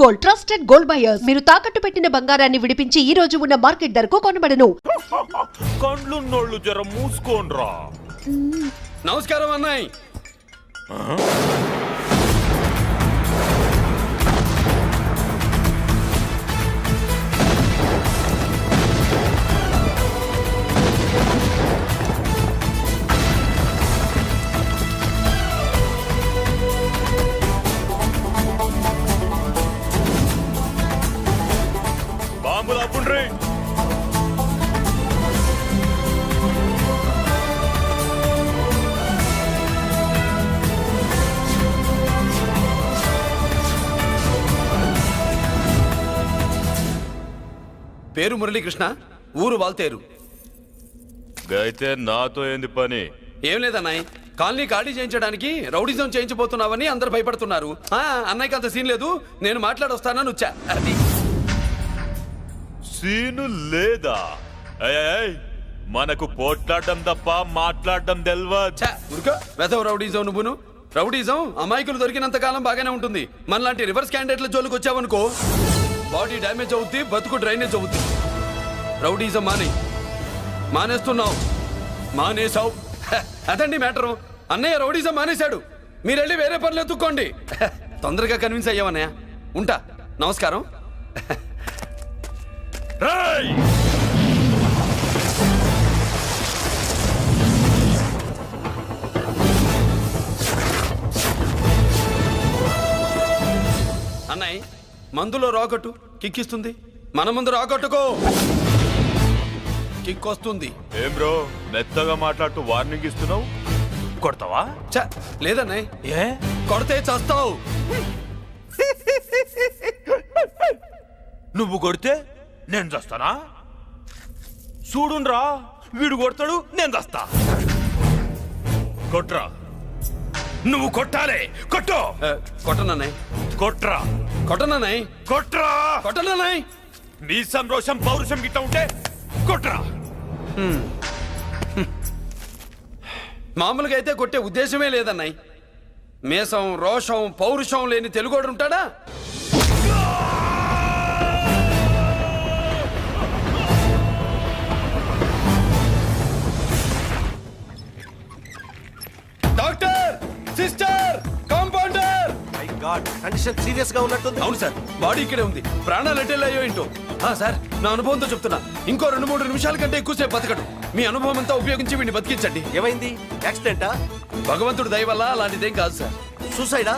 Gold, trusted gold buyers. మీరు తాకట్టు పెట్టిన బంగారాన్ని విడిపించి ఈ రోజు ఉన్న మార్కెట్ ధరకు కొనబడను. కండ్లున్నోళ్ళు జర మూసుకోండ్రా. నమస్కారం అన్నాయ్. బాంబులు అప్పుండ్రీ. పేరు మురళీకృష్ణ, ఊరు వాల్తేరు. అయితే నాతో ఏంది పని? ఏం లేదన్నాయ్, కాలనీ ఖాళీ చేయించడానికి రౌడిజం చేయించబోతున్నావని అందరు భయపడుతున్నారు. అన్నయ్యకి అంత సీన్ లేదు, నేను మాట్లాడొస్తానని వచ్చా. అది సీను లేదా? మనకు పోట్లాడడం తప్ప మాట్లాడడం తెల్వా. ఉరుకో వెదవ రౌడిజం. నువ్వును రౌడిజం అమాయకులు దొరికినంత కాలం బాగానే ఉంటుంది. మనలాంటి రివర్స్ క్యాండిడేట్ల జోలికి వచ్చావనుకో బాడీ డ్యామేజ్ అవుద్ది, బతుకు డ్రైనేజ్ అవుద్ది. రౌడీజం మానేస్తున్నావు, మానేసావు. అదండి మ్యాటరు. అన్నయ్య రౌడీజం మానేశాడు, మీరెళ్ళి వేరే పనులు ఎత్తుక్కోండి. తొందరగా కన్విన్స్ అయ్యామన్నయ్య. ఉంటా, నమస్కారం. అన్నయ్య మందులో రాకట్టు కిక్కిస్తుంది, మన ముందు రాకట్టుకో కిక్ వస్తుంది. ఏం బ్రో మెత్తగా మాట్లాడుతూ వార్నింగ్ ఇస్తున్నావు? కొడతావా? లేదన్నయ్య, ఏ కొడితే చస్తావు. నువ్వు కొడితే నేను చస్తానా? చూడుండ్రా, వీడు కొడతాడు, నేను చస్తా. కొట్రా, నువ్వు కొట్టాలి. కొట్టు. కొట్టనన్నాయ్, కొట్రా. కొట్టనన్నాయ్, కొట్రా. కొట్టనన్నాయ్. నీ సంరోషం పౌరుషం గిట్ట ఉంటే కొట్రా. మామూలుగా అయితే కొట్టే ఉద్దేశమే లేదన్నాయ్. మేషం, రోషం, పౌరుషం లేని తెలుగోడు ఉంటాడా? Doctor, sister, compounder. My God, condition serious గా ఉన్నట్టుంది. అవును సార్, బాడీ ఇక్కడే ఉంది. ప్రాణాలు ఎట్టెళ్ళాయో ఏంటో. సార్, నా అనుభవంతో చెప్తున్నా, ఇంకో 2-3 నిమిషాల కంటే ఎక్కువసేపు బతకడు. మీ అనుభవం అంతా ఉపయోగించి వీడిని బతికించండి. ఏమైంది? యాక్సిడెంటా? భగవంతుడు దయ వల్ల అలాంటిదేం కాదు సార్. సూసైడా?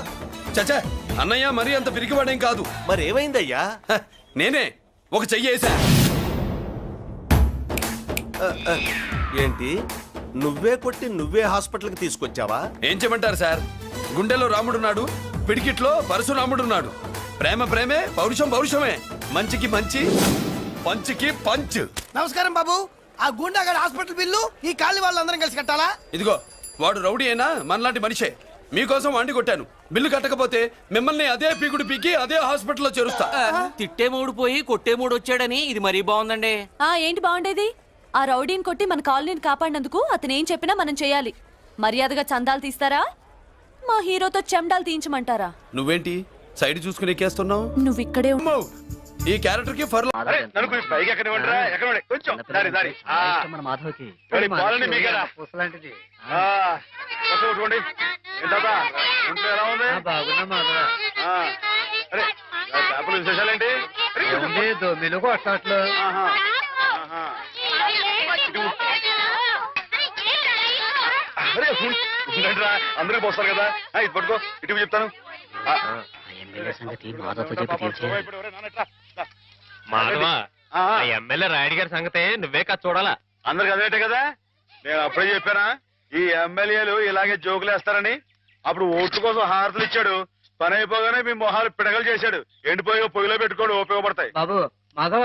చచ్చా, అన్నయ్య మరీ అంత పిరికివాడేం కాదు. మరి ఏమైందయ్యా? నేనే ఒక చెయ్యి వేసా. ఏంటి, నువ్వే కొట్టి నువ్వే హాస్పిటల్కి తీసుకొచ్చావా? ఏం చేయమంటారు సార్, గుండెలో రాముడున్నాడు, పిడికిట్లో పరశురాముడున్నాడు. ప్రేమ ప్రేమే, పౌరుషం పౌరుషమే. మంచికి మంచి, పంచికి పంచ్. నమస్కారం బాబు. ఆ గుండాగడ్ హాస్పిటల్ బిల్లు ఈ కాలి వాళ్ళందరం కలిసి కట్టాలా? ఇదిగో, వాడు రౌడీ అయినా మనలాంటి మనిషే. మీకోసం వండి కొట్టాను. బిల్లు కట్టకపోతే మిమ్మల్ని అదే పీకుడు పీకి అదే హాస్పిటల్లో చేరుస్తా. తిట్టే మూడు పోయి కొట్టే మూడు వచ్చాడని ఇది మరీ బాగుందండి. ఏంటి బాగుండేది? ఆ రౌడీని కొట్టి మన కాలనీని కాపాడినందుకు అతను ఏం చెప్పినా మనం చేయాలి. మర్యాదగా చందాలు తీస్తారా, మా హీరోతో చెండాలు తీయించమంటారా? నువ్వేంటి సైడ్ చూసుకుని ఎక్కేస్తున్నావు? నువ్వు ఇక్కడే ఈ క్యారెక్టర్ కి ఫర్ విశేషాలేంటి? అందరూ పోస్తారు కదా, ఇది పట్టుకో, ఇటు చెప్తాను. ఎమ్మెల్యే రాయుడు గారి సంగతే నువ్వే కాదు చూడాలా. అందరికి అదేటే కదా, నేను అప్పుడే చెప్పానా ఈ ఎమ్మెల్యేలు ఇలాగే జోకులు వేస్తారని. అప్పుడు ఓట్ల కోసం హారతులు ఇచ్చాడు, పని అయిపోగానే మీ మొహాలు పిడగలు చేశాడు. ఎండిపోయి పొయ్యిలో పెట్టుకోడు, ఉపయోగపడతాయి. బాబు మాధవ,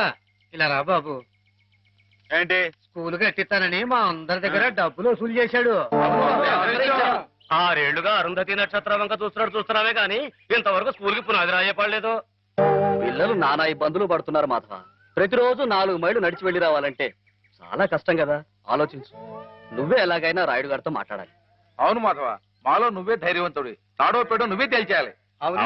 ఇలా రా బాబు. ఏంటి? స్కూల్ కట్టిస్తానని మా అందరి దగ్గర డబ్బులు వసూలు చేశాడు. 6 ఏళ్లుగా అరుంధతి నక్షత్రం వంక చూస్తున్నావే గాని ఇంతవరకు స్కూల్ కి పునాది రాయపడలేదు. పిల్లలు నానా ఇబ్బందులు పడుతున్నారు మాధవ. ప్రతిరోజు 4 మైళ్ళు నడిచి వెళ్లి రావాలంటే చాలా కష్టం కదా. ఆలోచించు. నువ్వే ఎలాగైనా రాయుడు గారితో మాట్లాడాలి. అవును మాధవ, మాలో నువ్వే ధైర్యవంతుడి. తాడో పేడో నువ్వే తేల్చేయాలి. అవును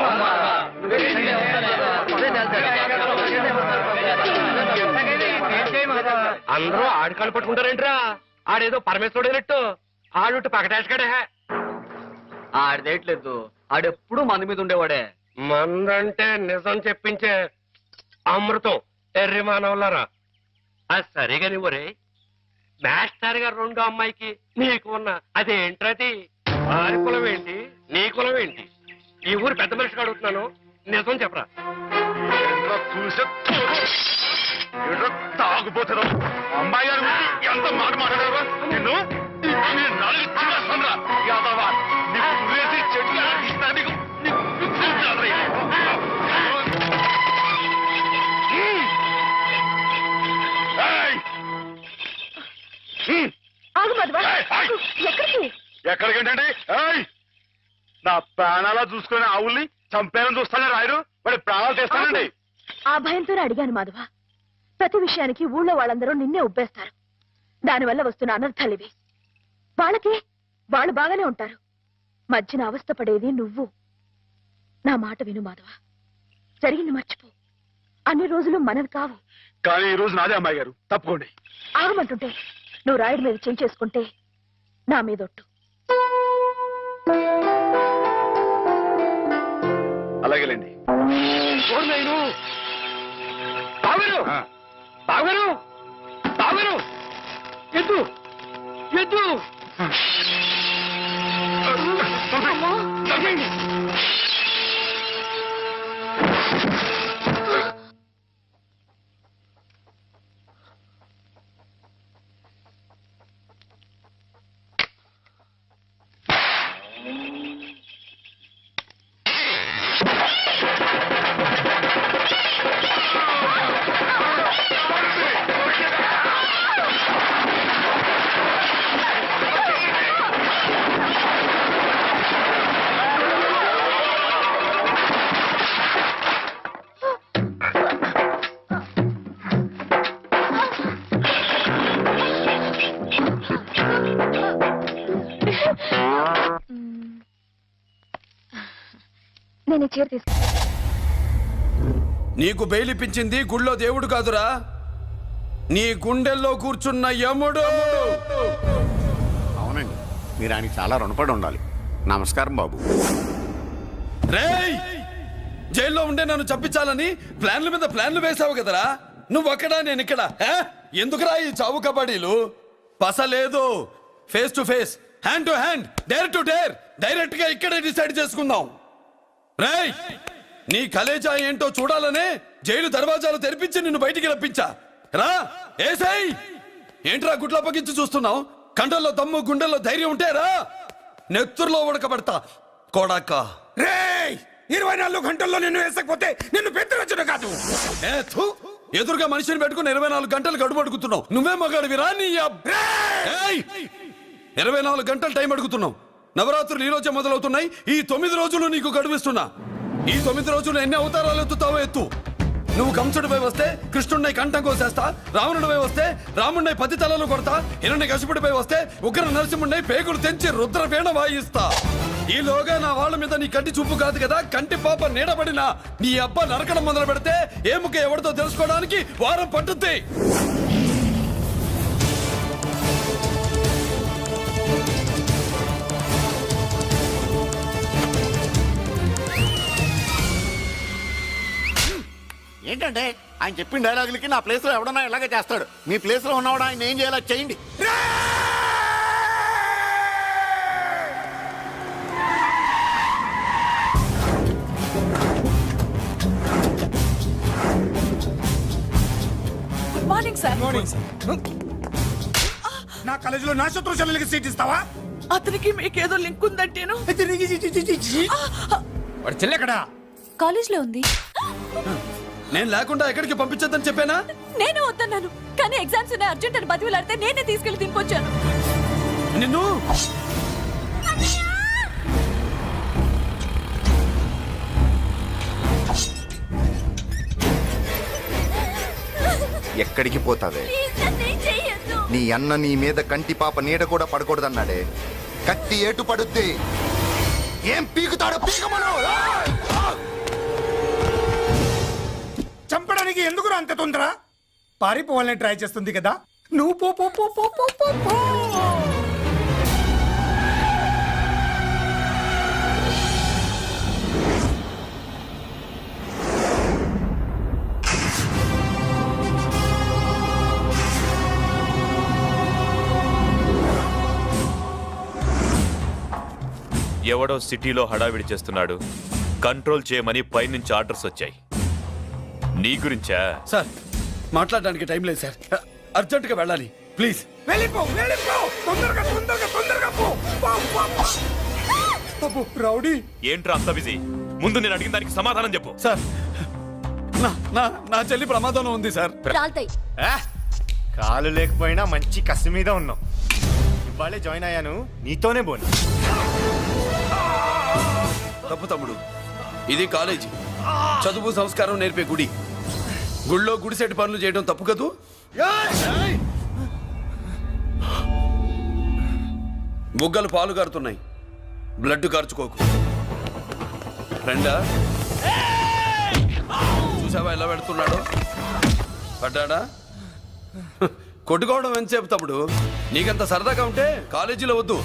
అందరూ ఆడి కాళ్ళు పట్టుకుంటారేంట్రా? ఆడేదో పరమేశ్వరుడైనట్టు ఆడుంటే పకటేసుకాడే. ఆడిదేయట్లేదు, ఆడెప్పుడు మంది మీద ఉండేవాడే. మందంటే నిజం చెప్పించే అమృతం ఎర్రి మానవులారా. అది సరిగా నువ్వురే మాస్టర్ గారు రెండో అమ్మాయికి నీకు ఉన్న అదేంటది? వారి కులం ఏంటి, నీ కులం ఏంటి? ఈ ఊరు పెద్ద మనిషిగా అడుగుతున్నాను, నిజం చెప్పరా. తాగుపోతారు అమ్మాయి గారు ఎంత మాట మాట్లాడారు నిన్ను నాలుగు చిన్న యాదవా నీకు చెట్లు ఇస్తా నీకు ఎక్కడికంటే నా ప్రాణాలా చూసుకునే ఆవుల్ని చంపేయాలని చూస్తానే రాయరు వాడి ప్రాణాలు తెస్తానండి. ఆ భయంతోనే అడిగాను మాధవ. ప్రతి విషయానికి ఊళ్ళో వాళ్ళందరూ నిన్నే ఉబ్బేస్తారు. దానివల్ల వస్తున్న అనర్థాలు ఇవి. వాళ్ళకి వాళ్ళు బాగానే ఉంటారు, మధ్యన అవస్థ పడేది నువ్వు. నా మాట విను మాధవ, జరిగింది మర్చిపో. అన్ని రోజులు మనవి కావు. కానీ ఈ రోజు నాదే అమ్మాయి గారు, తప్పుకోండి. ఆగమంటుంటే నువ్వు రాయుడి మీద చేయి చేసుకుంటే నా మీదొట్టు. అలాగేలేండి. ఎద్దు ఎద్దు నేను చీర తీసుకు. నీకు బెయిలిపించింది గుళ్ళో దేవుడు కాదురా, నీ గుండెల్లో కూర్చున్న యముడు. అవునండి, మీరు ఆయనకి చాలా రుణపడి ఉండాలి. నమస్కారం బాబు. రేయ్, జైల్లో ఉండే నన్ను చంపించాలని ప్లాన్ల మీద ప్లాన్లు వేసావు కదరా. నువ్వక్కడా నేనిక్కడ. ఎందుకురా ఈ చావు కబడ్డీలు? పస లేదు, face to face, hand to hand, dare to dare, direct గా ఇక్కడే డిసైడ్ చేసుకుందాం. రేయ్, నీ కలేజా ఏంటో చూడాలనే జైలు దర్వాజాలు తెరిపించి నిన్ను బయటికి రప్పించా. రా ఏసై. ఏంట్రా గుడ్ల పగించి చూస్తున్నావు? కండల్లో దమ్ము గుండెల్లో ధైర్యం ఉంటే రా, నెత్తుర్లో ఉడకబడతా కొడాక. రేయ్, 24 గంటల్లో నిన్ను వేసకపోతే నిన్ను పెద్దరచ్చుడు కాదు. ఎదురుగా మనిషిని పెట్టుకుని 24 గంటలు గడుపు అడుగుతున్నావు. నువ్వే మగాడివిరా నీ 24 గంటలు టైం అడుగుతున్నావు. నవరాత్రులు ఈ రోజే మొదలవుతున్నాయి. ఈ 9 రోజులు నీకు గడువిస్తున్నా. ఈ 9 రోజులు ఎన్ని అవతారాలు ఎత్తుతావో ఎత్తు. నువ్వు కంసుడిపై వస్తే కృష్ణుడిని కంఠం కోసేస్తా, రావణుడిపై వస్తే రాముడిని 10 తలలు కొడతా, హిరణ్యకశిపుడిపై వస్తే ఉగ్ర నరసింహుడిని పేగులు తెంచి రుద్రపేణ వాయిస్తా. ఈలోగా నా వాళ్ళ మీద నీ కంటి చూపు కాదు కదా, కంటి పాప నీడబడిన నీ అబ్బ నరకడం మొదలు పెడితే ఏముక ఎవరితో తెలుసుకోవడానికి వారం పట్టుద్ది. ఏంటంటే ఆయన చెప్పిన డైలాగులకి నా ప్లేస్ లో ఎవడన్నా ఇలాగే చేస్తాడు. మీ ప్లేస్ లో ఉన్నవాడు ఆయన ఏం చేయాలో చేయండి. Good morning sir. నా కాలేజీలో నా శత్రు చెల్లెలకి సీట్ ఇస్తావా? అతనికి మీకేదో లింక్ ఉందంటేను. వాడు చెల్లెక్కడా? కాలేజ్ లో ఉంది. నేను లేకుండా ఎక్కడికి పంపించద్దని చెప్పానా? నేను వద్దన్నాను, కానీ ఎగ్జామ్స్ ఉన్నాయి అర్జెంట్ అని బతిలాడితే నేనే తీసుకెళ్లి దింపొచ్చాను. నిన్ను ఎక్కడికి పోతావే? నీ అన్న నీ మీద కంటి పాప నీడ కూడా పడకూడదన్నాడే. కత్తి ఏటు పడుద్ది. ఏం పీకుతాడో పీకమను. ఎందుకు అంత తొందర? పారిపోవాలని ట్రై చేస్తుంది కదా, నువ్వు పో పో పో పో పో పో పో. ఎవడో సిటీలో హడావిడి చేస్తున్నాడు, కంట్రోల్ చేయమని పైనుంచి ఆర్డర్స్ వచ్చాయి. నీ గురించా? సార్ మాట్లాడడానికి టైం లేదు సార్, అర్జెంటుగా వెళ్ళాలి ప్లీజ్. వెళ్ళిపో వెళ్ళిపో, తొందరగా తొందరగా తొందరగా పో పో, పో, పో. అబ్బో, రౌడీ ఏంట్రా అంత బిజీ? ముందు నేను అడిగిన దానికి సమాధానం చెప్పు. సార్ నా చెల్లి ప్రమాదంలో ఉంది సార్. కాలు లేకపోయినా మంచి కసి మీద ఉన్నాం. ఇవాళే జాయిన్ అయ్యాను, నీతోనే పోను. తప్పు తమ్ముడు, ఇది కాలేజీ, చదువు సంస్కారం నేర్పే గుడి. గుళ్ళో గుడిసెట్టి పనులు చేయడం తప్పు కదూ? బుగ్గలు పాలు గారుతున్నాయి, బ్లడ్ కార్చుకోకు. ఫ్రెండా, చూసావా ఎలా పెడుతున్నాడు? పడ్డాడా? కొట్టుకోవడం ఎంతసేపు తమ్ముడు? నీకంత సరదాగా ఉంటే కాలేజీలో వద్దు.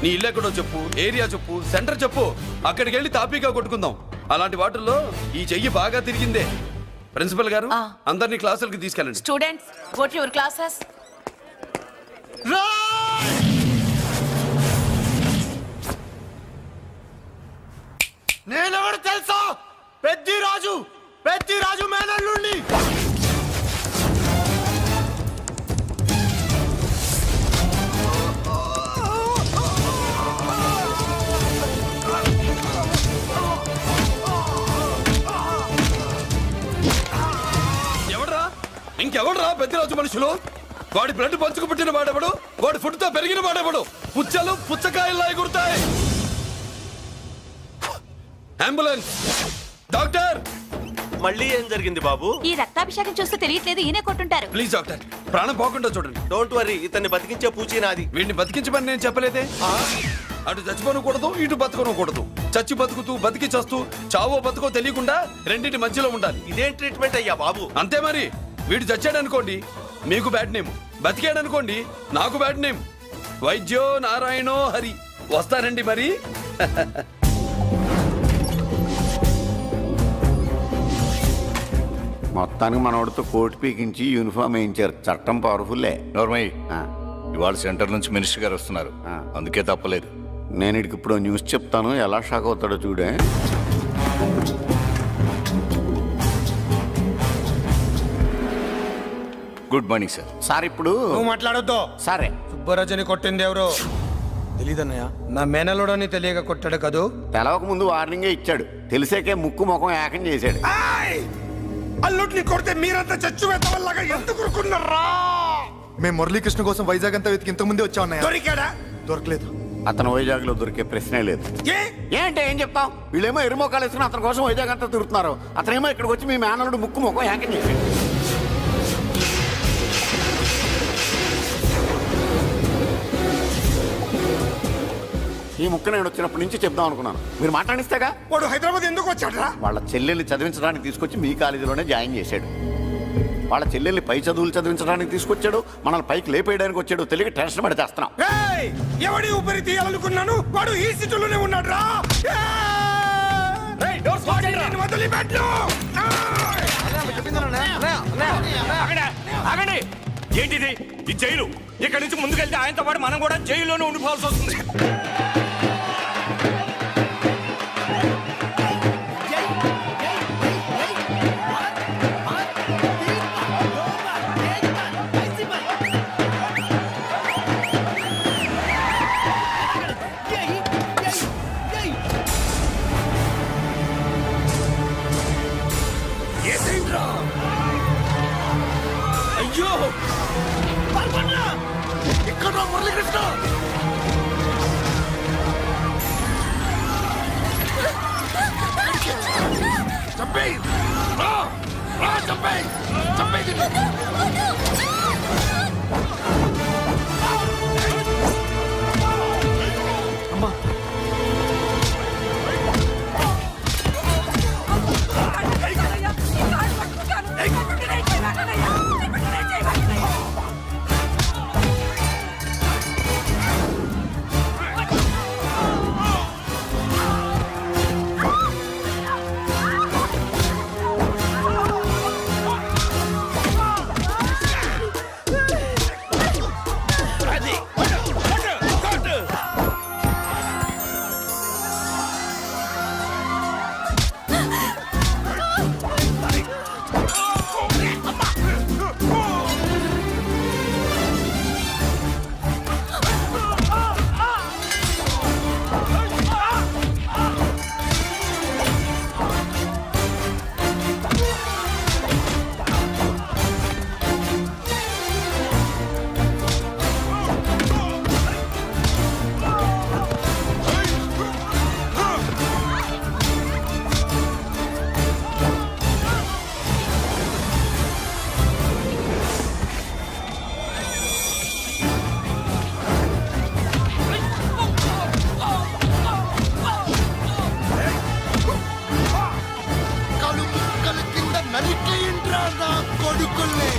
నీ ఇల్లు ఎక్కడో చెప్పు, ఏరియా చెప్పు, సెంటర్ చెప్పు, అక్కడికి వెళ్ళి తాపీగా కొట్టుకుందాం. అలాంటి వాటిల్లో ఈ చెయ్యి బాగా తిరిగిందే. ప్రిన్సిపల్ గారు, అందరినీ క్లాసులకి తీసుకెళ్ళండి. Students, go to your classes. నేనెవరు తెలుసా? పెద్దిరాజు, పెద్దిరాజు మేనల్లుండి. ఎవడ్రా? ఇంకెవడ్రా పెద్దిరాజు మనుషులు? వాడి బ్లడ్ పంచుకు పుట్టిన వాడెవడు? వాడి ఫుడ్ తో పెరిగిన వాడెవడు? పుచ్చలు పుచ్చకాయల్లా ఎగురుతాయి. Ambulance, doctor. మళ్ళీ ఏం జరిగింది బాబు? ఈ రక్తాభిషేకం చూస్తే తెలియట్లేదు, ఈయనే కొట్టుంటారు. ప్లీజ్ డాక్టర్, ప్రాణం పోకుండా చూడండి. డోంట్ వరీ, ఇతన్ని బతికించే పూచి నాది. వీడిని బతికించమని నేను చెప్పలేదే. అటు చచ్చిపోనకూడదు, ఇటు బతకనకూడదు. చచ్చి బతుకుతూ, బతికి చస్తూ, చావో బతుకో తెలియకుండా రెండింటి మధ్యలో ఉండాలి. ఇదేం ట్రీట్మెంట్ అయ్యా బాబు? అంతే మరి. వీడు చచ్చాడు అనుకోండి, మీకు బ్యాడ్ నేమ్. బతికాడు అనుకోండి, నాకు బ్యాడ్ నేమ్. వైద్యో నారాయణో హరి. వస్తారండి మరి. మొత్తానికి మనోడితో కోట్ పీకించి యూనిఫామ్ వేయించారు. చట్టం పవర్ఫుల్లే. నోర్మయ్య, ఇవాళ సెంటర్ నుంచి మినిస్టర్ గారు వస్తున్నారు, అందుకే తప్పలేదు. నేను ఇడికి ఇప్పుడు న్యూస్ చెప్తాను, ఎలా షాక్ అవుతాడో చూడే. Good morning sir. సార్ ఇప్పుడు నువ్వు మాట్లాడొద్దు. సరే, సుబ్బరాజుని కొట్టింది ఎవరు? తెలీదన్నయ్య, నా మేనలోడని తెలియక కొట్టాడు కదూ. తెలవక ముందు వార్నింగే ఇచ్చాడు, తెలిసాకే ముక్కు ముఖం ఏకం చేశాడు. అల్లుడిని కొడితే మీరంతా చచ్చు వెతవల్లాగా ఎందుకు ఊరుకున్నారా? మేము మురళీకృష్ణ కోసం వైజాగ్ అంతా వెతికి ఇంతకు ముందే వచ్చా ఉన్నాయా? దొరికాడా? దొరకలేదు. అతను వైజాగ్ లో దొరికే ప్రశ్నే లేదు. ఏంటే ఏం చెప్తాం? వీళ్ళేమో ఎరుమోకాలు వేసుకుని అతని కోసం వైజాగ్ అంతా తిరుగుతున్నారు. అతనేమో ఇక్కడికి వచ్చి మీ మేనల్లుడు ముక్కు ముఖం ఏకం చేశాడు. ఈ ముక్క నేను వచ్చినప్పటి నుంచి చెప్దాం అనుకున్నాను, మీరు మాట్లాడిస్తేగా. వాడు హైదరాబాద్ ఎందుకు వచ్చాడరా? వాళ్ళ చెల్లెల్ని చదివించడానికి తీసుకొచ్చి మీ కాలేజీలోనే జాయిన్ చేశాడు. వాళ్ళ చెల్లెల్ని పై చదువులు చదివించడానికి తీసుకొచ్చాడు, మనల్ని పైకి లేపేయడానికి వచ్చాడు. తెలియక టెన్షన్ పడి చేస్తున్నాం. ఎవడి ఊపిరి తీయాలనుకున్నాను, వాడు ఈ సిటీలోనే ఉన్నాడు రా. ఏంటిది? ఈ జైలు. ఇక్కడి నుంచి ముందుకెళ్తే ఆయనతో పాటు మనం కూడా జైల్లోనే ఉండిపోవాల్సి వస్తుంది. అయ్యో, ఇక్కడ మురళీకృష్ణ. చంపేయ్, చంపేయ్, చంపేయ్. అమ్మా, నరికేయండిరా నా కొడుకుల్ని.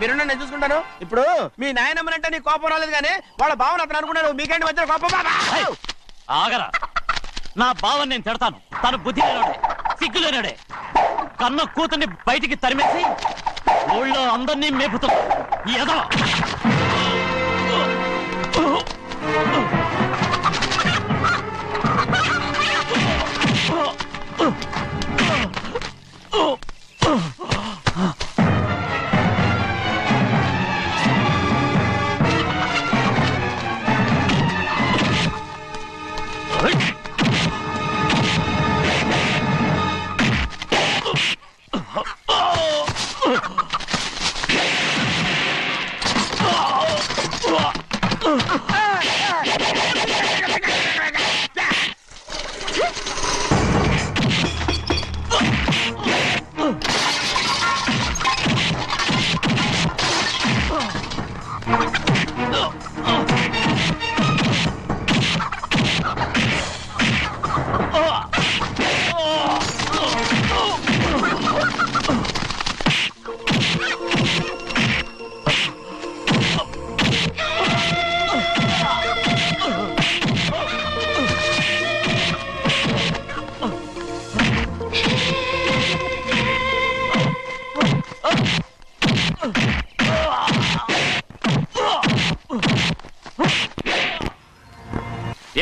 మీరున్నా నేను చూసుకుంటాను. ఇప్పుడు మీ నాయనమ్మనంటే నీ కోపం రాలేదు కానీ వాళ్ళ బావన అతను అనుకున్నాడు. మీకేంటి మధ్య కోపం? ఆగరా, నా బావని నేను తిడతాను. తను బుద్ధి లేనాడే, సిగ్గు లేనాడే. కన్న కూతుర్ని బయటికి తరిమేసి ఊళ్ళో అందరినీ మేపుతున్నా ఈ ఎదవ.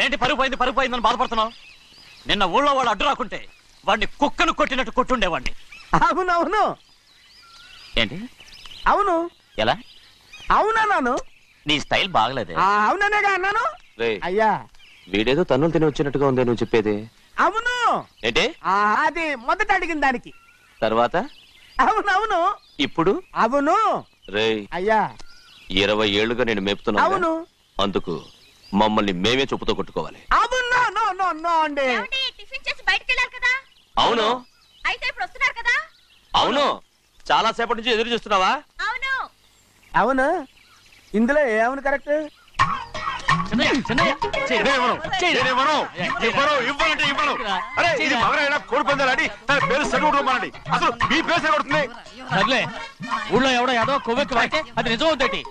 ఏంటి పరుగు పోయిందని బాధపడుతున్నావు? నిన్న ఊళ్ళో వాళ్ళు అడ్డు రాకుంటే వాడిని కుక్కను కొట్టినట్టు కొట్టుండేవాడిని. అవునవును. ఏంటి? అవును. ఎలా? అవునన్నాను. నీ స్టైల్ బాగలేదే. అవుననేగా అన్నాను. అయ్యా, వీడేదో తన్నులు తిని వచ్చినట్టుగా ఉందే నువ్వు చెప్పేది. అవును. ఏంటి? అది మొదట అడిగిన దానికి. తర్వాత? అవునవును. ఇప్పుడు? అవును. రేయ్, అయ్యా 20 ఏళ్లుగా నేను మేపుతున్నా. అవును. అందుకు మమ్మల్ని మేమే చెప్పుతో కొట్టుకోవాలి. అవును. నో నో నో అండి. టిఫిన్ చేసి బయటికి వెళ్ళారు కదా. అవును. అయితే ఇప్పుడు వస్తున్నారు కదా. అవును. చాలా సేపటి నుంచి ఎదురు చూస్తున్నావా? అవును. అవును. ఇందులో ఏమవును కరెక్ట్? ఊళ్ళో ఎవడో ఏదో కొవ్వెక్కి వాడితే అది నిజం అవుతాయి.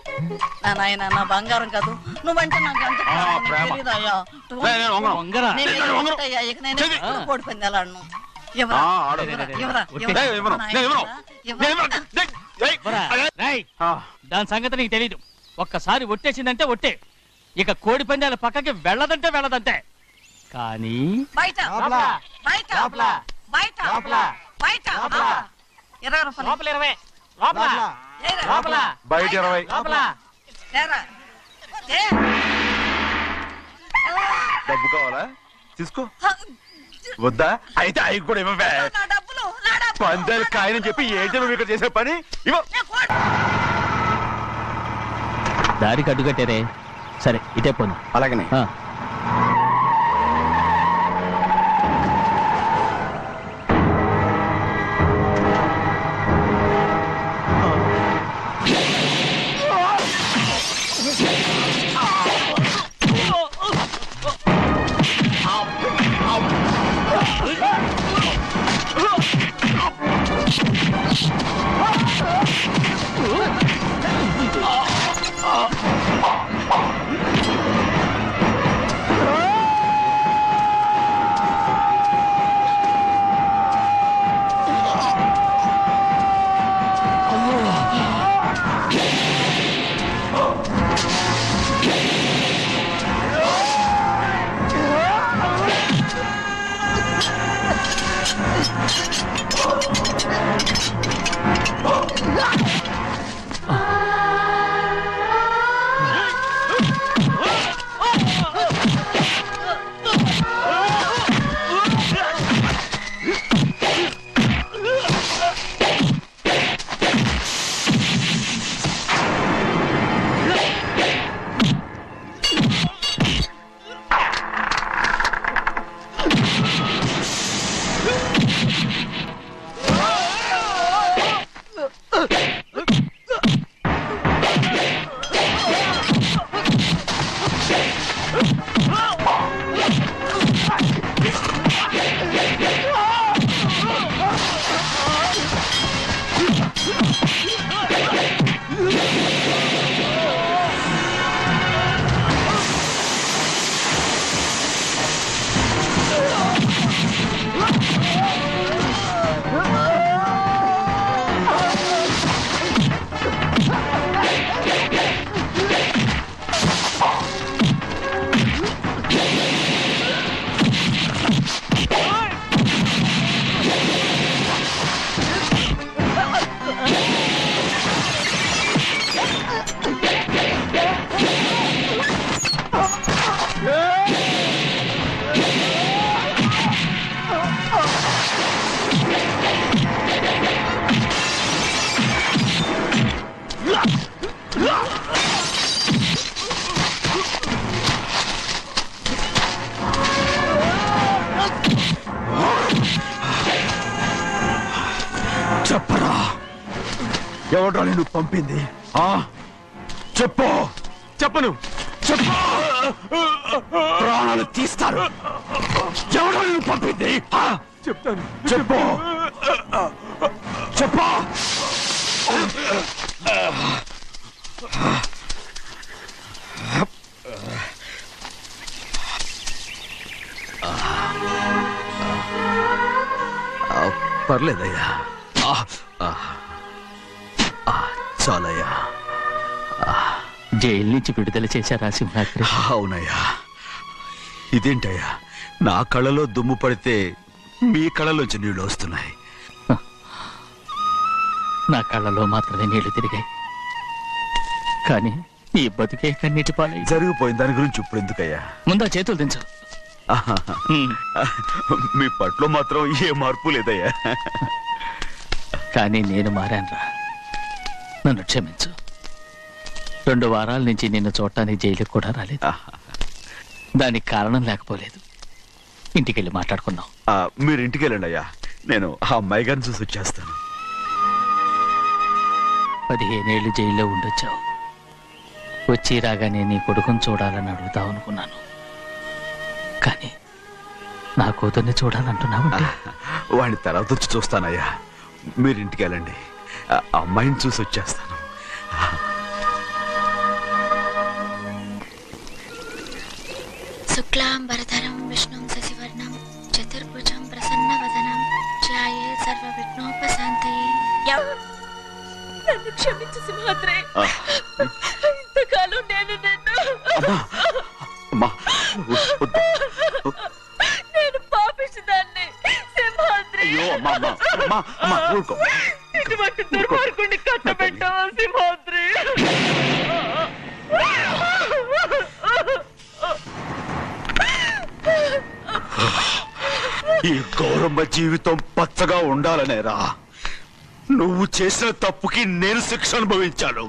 నాయన నా బంగారం కాదు నువ్వంటే నాకు ఎంత తెలీదయ్యా. ఇక నేను కోడి పందాలాడను. దాని సంగతి నీకు తెలీదు. ఒక్కసారి ఒట్టేసిందంటే ఒట్టే. ఇక కోడి పందాల పక్కకి వెళ్ళదంటే కానీ బయట బయట బయట బయట 20 రూపాయలు. బయట 20. డబ్బు కావాలా? తీసుకో. వద్దా? అయితే అవి కూడా ఇవ్వవే. పందాలు కాయని చెప్పి ఏంటి నువ్వు ఇక్కడ చేసే పని? ఇవ్వ. దారికి అడ్డుకట్టారే. సరే ఇటే పోను. అలాగనే. ఎవడ్రా నిన్ను పంపింది? చెప్పు. చెప్పను. చెప్పు. ప్రాణాలు తీస్తారు. ఎవడ్రా నిన్ను పంపింది? చెప్తాను. చెప్పు. చెప్పు. పర్లేదయ్యా. చాలయ్యా. జైలు నుంచి విడుదల చేశారా సింహాద్రి? అవునయ్యా. ఇదేంటయ్యా, నా కళ్ళలో దుమ్ము పడితే మీ కళ్ళలోంచి నీళ్లు వస్తున్నాయి. నా కళ్ళలో మాత్రమే నీళ్లు తిరిగాయి, కానీ ఈ బతుకే కన్నీటి పాలై. జరిగిపోయిన దాని గురించి ఇప్పుడు ఎందుకయ్యా? ముందా చేతులు దించు. మీ పట్లో మాత్రం ఏ మార్పు లేదయ్యా. కానీ నేను మారానురా, నన్ను క్షమించు. 2 వారాల నుంచి నిన్ను చూడటానికి జైలుకి కూడా రాలేదు. దానికి కారణం లేకపోలేదు. ఇంటికెళ్ళి మాట్లాడుకున్నాం. మీరు ఇంటికి వెళ్ళండి అయ్యా, నేను ఆ అమ్మాయి గారిని చూసి వచ్చేస్తాను. 15 ఏళ్ళు జైల్లో ఉండొచ్చావు. వచ్చి రాగానే నీ కొడుకుని చూడాలని అడుగుతావు అనుకున్నాను, కానీ నా కూతుర్ని చూడాలంటున్నావు. వాడిని తర్వాత వచ్చి చూస్తానయ్యా, మీరు ఇంటికి వెళ్ళండి. అమ్మాయిని చూసి వచ్చేస్తాను. శుక్లాంబరధరం విష్ణుం శశివర్ణం చతుర్భుజం ప్రసన్నవదనం ధ్యాయే సర్వవిఘ్నోపశాంతయే. నన్ను క్షమించు సింహాద్రి. ఇంతకాలం నేను నేను పాపిస్తుదాన్ని సింహాద్రి. ఇటువంటి దుర్మార్గుడిని కట్టబెట్టావా సింహాద్రి? ఈ గౌరమ్మ జీవితం పచ్చగా ఉండాలనేరా నువ్వు చేసిన తప్పుకి నేను శిక్ష అనుభవించాను.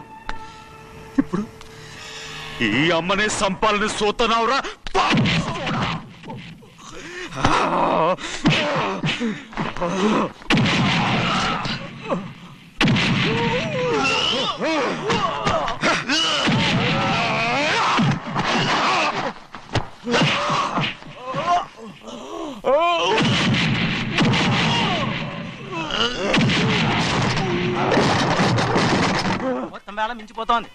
ఇప్పుడు ఈ అమ్మనే సంపాలని సోతనావురా. మొత్తం వేళ మించిపోతోంది.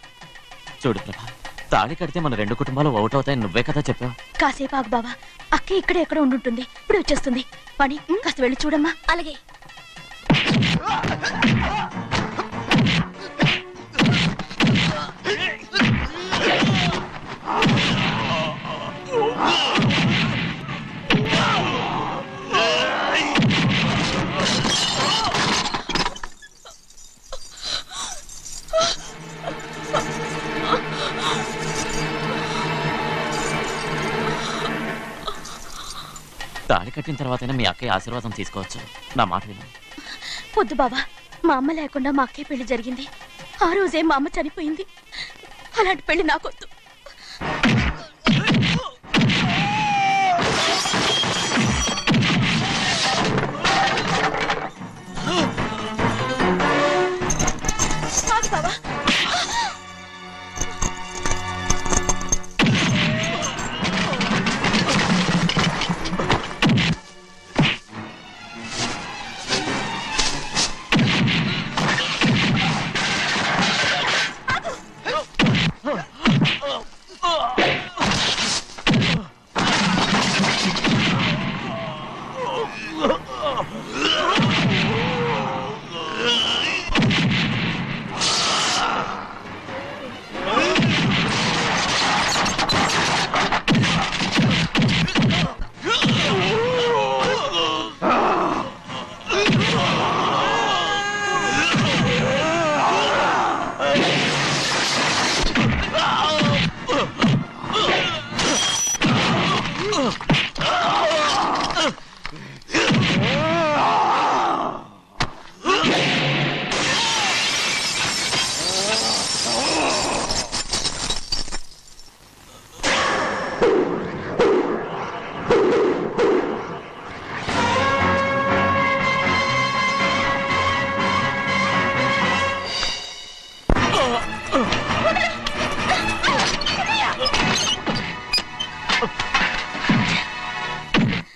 చూడు ప్రభా, తాళి కడితే మన 2 కుటుంబాలు అవుట్ అవుతాయని నువ్వే కదా చెప్పావు. కాసేపు ఆగు బావా, అక్క ఇక్కడే ఎక్కడ ఉండుంటుంది, ఇప్పుడు వచ్చేస్తుంది. పని కాస్త వెళ్ళి చూడమ్మా. అలాగే. తాళి కట్టిన తర్వాతైనా మీ అక్కయ్య ఆశీర్వాదం తీసుకోవచ్చు. నా మాట విను. వద్దు బావా, మా అమ్మ లేకుండా మా అక్కయ్య పెళ్లి జరిగింది. ఆ రోజే మా అమ్మ చనిపోయింది. అలాంటి పెళ్లి నాకొద్దు. బావా,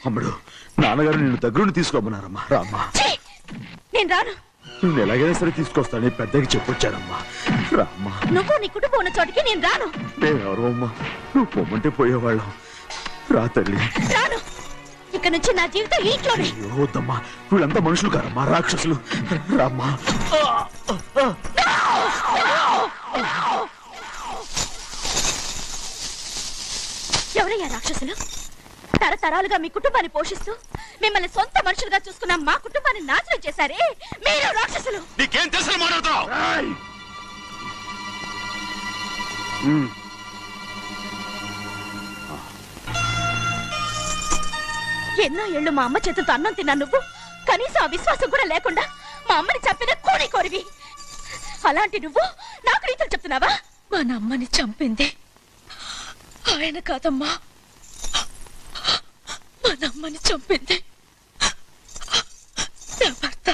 అమ్ముడు, నాన్నగారు నిన్ను దగ్గరుండి తీసుకోమన్నారమ్మా. రామ్మా. నేను రాను. నువ్వు ఎలాగైనా సరే తీసుకొస్తానని పెద్దకి చెప్పొచ్చారమ్మా. రామ్మా. నువ్వు నీ కుటుంబం ఉన్న చోటికి నేను రాను. మేమెవరు అమ్మా? నువ్వు పొమ్మంటే పోయేవాళ్ళం. రా తల్లి. రాను. ఇక నుంచి నా జీవితం ఈ ఇంట్లోనే. అయ్యో వద్దమ్మా, వీళ్ళంతా మనుషులు కారమ్మా, రాక్షసులు. రామ్మా. ఎవరయ్యా రాక్షసులు? తరతరాలుగా మీ కుటుంబాన్ని పోషిస్తూ మిమ్మల్ని సొంత మనుషులుగా చూసుకున్న మా కుటుంబాన్ని నాశనం చేశారే మీరు రాక్షసులు. నీకేం తెలుసు మాట్లాడుతున్నావు? ఎన్నో ఏళ్ళు మా అమ్మ చేతులతో అన్నం తిన్నా నువ్వు కనీసం ఆ విశ్వాసం కూడా లేకుండా మా అమ్మని చంపిన కోడి కోరివి. అలాంటి నువ్వు నాకు రీతులు చెప్తున్నావా? మా అమ్మని చంపింది ఆయన కాదమ్మా, మా అమ్మని చంపింది నా భర్త.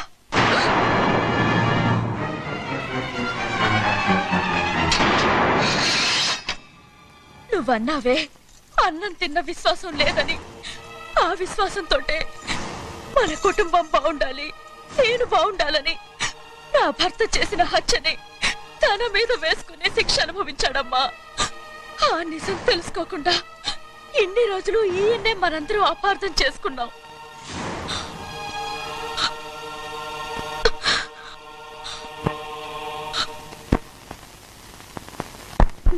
నువ్వన్నావే అన్నం తిన్న విశ్వాసం లేదని. ఆ విశ్వాసంతో మన కుటుంబం బాగుండాలి, నేను బాగుండాలని నా భర్త చేసిన హత్యని తన మీద వేసుకునే శిక్ష అనుభవించాడమ్మా. ఆ నిజం తెలుసుకోకుండా ఇన్ని రోజులు ఈయన్నే మనందరం అపార్థం చేసుకున్నాం.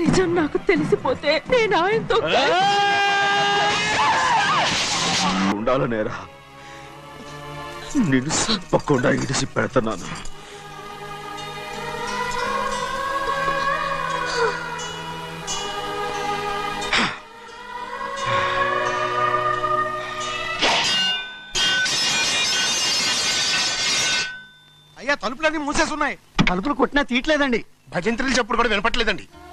నిజం నాకు తెలిసిపోతే నేను ఆయనతో ఉండాలనేరా నిన్ను తప్పకుండా ఇడిసి పెడుతున్నాను. అయ్యా తలుపులన్నీ మూసేసి ఉన్నాయి. తలుపులు కొట్టినా తీయట్లేదండి. భజంత్రులు చెప్పుడు కూడా వినపట్లేదండి.